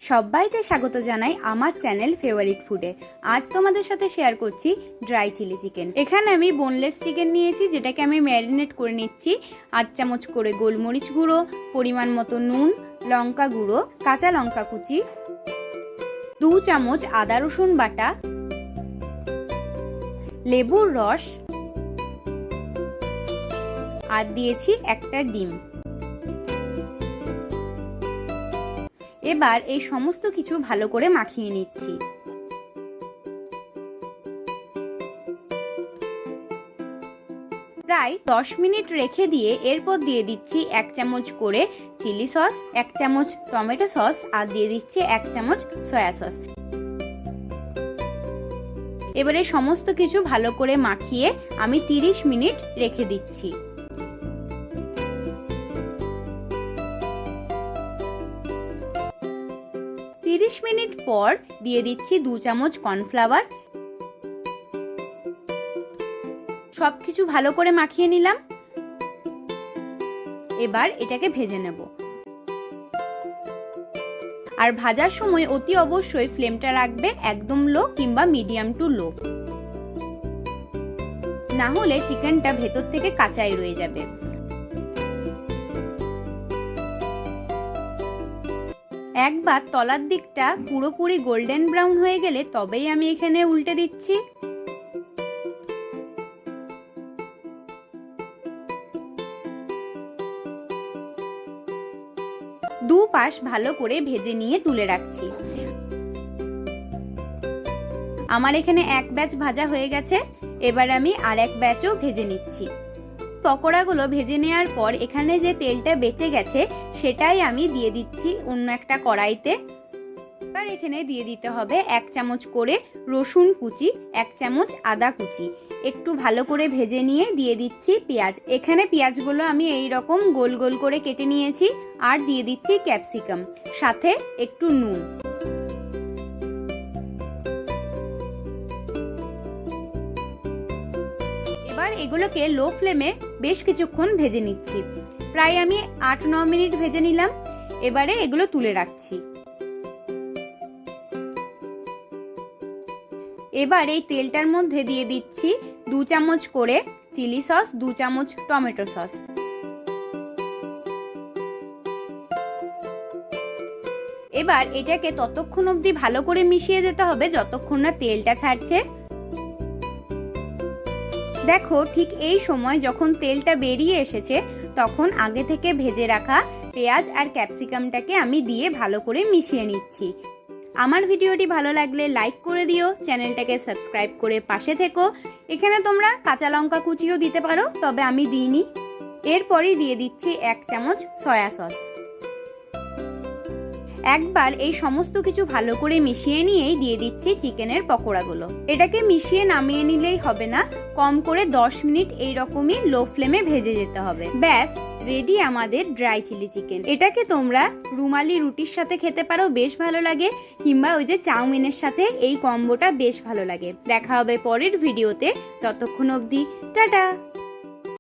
সবাইকে স্বাগত জানাই আমার চ্যানেল ফেভারিট ফুডে। আজ তোমাদের সাথে শেয়ার করছি ড্রাই চিলি চিকেন। এখানে আমি বোনলেস চিকেন নিয়েছি, যেটাকে আমি ম্যারিনেট করে নিচ্ছি। 8 চামচ করে গোলমরিচ গুঁড়ো, পরিমাণ মতো নুন, লঙ্কা গুঁড়ো, কাঁচা লঙ্কা কুচি, 2 চামচ আদা রসুন বাটা, লেবুর রস, আর দিয়েছি একটা ডিম। এবার এই সমস্ত কিছু ভালো করে মাখিয়ে নিচ্ছি। প্রায় 10 মিনিট রেখে দিয়ে এরপর দিয়ে দিচ্ছি 1 চামচ করে চিলি সস, 1 চামচ টমেটো সস, আর দিয়ে দিচ্ছি 1 চামচ সয়া সস। এবারে সমস্ত কিছু ভালো করে মাখিয়ে আমি 30 মিনিট রেখে দিচ্ছি। মিনিট পর দিয়ে দিচ্ছি 2 চামচ কর্নফ্লাওয়ার। সবকিছু ভালো করে মাখিয়ে নিলাম। এবার এটাকে ভেজে নেব। আর ভাজার সময় অতি অবশ্যই ফ্লেমটা রাখবে একদম লো কিংবা মিডিয়াম টু লো, না হলে চিকেনটা ভেতর থেকে কাঁচাই রয়ে যাবে। একবার তলার দিকটা পুরোপুরি গোল্ডেন ব্রাউন হয়ে গেলে তবেই আমি এখানে উল্টে দিচ্ছি। দু পাশ ভালো করে ভেজে নিয়ে তুলে রাখছি। আমার এখানে এক ব্যাচ ভাজা হয়ে গেছে। এবার আমি আর এক ব্যাচও ভেজে নিচ্ছি। পকোড়াগুলো ভেজে নেওয়ার পর এখানে যে তেলটা বেঁচে গেছে সেটাই আমি দিয়ে দিচ্ছি অন্য একটা কড়াইতে। এবার এখানে দিয়ে দিতে হবে 1 চামচ করে রসুন কুচি, 1 চামচ আদা কুচি। একটু ভালো করে ভেজে নিয়ে দিয়ে দিচ্ছি পেঁয়াজ। এখানে পেঁয়াজগুলো আমি এই রকম গোল গোল করে কেটে নিয়েছি। আর দিয়ে দিচ্ছি ক্যাপসিকাম, সাথে একটু নুন। এবার এগুলোকে লো ফ্লেমে বেশ কিছুক্ষণ ভেজে নিচ্ছি। প্রায় আমি 8-9 মিনিট ভেজে নিলাম। এবারে এগুলো তুলে রাখছি। এবার এই তেলটার মধ্যে দিয়ে দিচ্ছি 2 চামচ করে চিলি সস, 2 চামচ টমেটো সস। এবার এটাকে ততক্ষণ অবধি ভালো করে মিশিয়ে যেতে হবে যতক্ষণ না তেলটা ছাড়ছে। দেখো, ঠিক এই সময় যখন তেলটা বেরিয়ে এসেছে তখন আগে থেকে ভেজে রাখা পেঁয়াজ আর ক্যাপসিকামটাকে আমি দিয়ে ভালো করে মিশিয়ে নিচ্ছি। আমার ভিডিওটি ভালো লাগলে লাইক করে দিও, চ্যানেলটাকে সাবস্ক্রাইব করে পাশে থেকো। এখানে তোমরা কাঁচা লঙ্কা কুচিও দিতে পারো, তবে আমি দিইনি। এরপরই দিয়ে দিচ্ছি 1 চামচ সয়া সস। একবার এই সমস্ত কিছু ভালো করে মিশিয়ে নিয়েই দিয়ে দিচ্ছি চিকেনের পকোড়াগুলো। এটাকে মিশিয়ে নামিয়ে নিলেই হবে না, কম করে 10 মিনিট এইরকমই লো ফ্লেমে ভেজে যেতে হবে। ব্যাস রেডি আমাদের ড্রাই চিলি চিকেন। এটাকে তোমরা রুমালি রুটির সাথে খেতে পারো, বেশ ভালো লাগে, কিংবা ওই যে চাউমিনের সাথে এই কম্বোটা বেশ ভালো লাগে। দেখা হবে পরের ভিডিওতে। ততক্ষণ অবধি টাটা।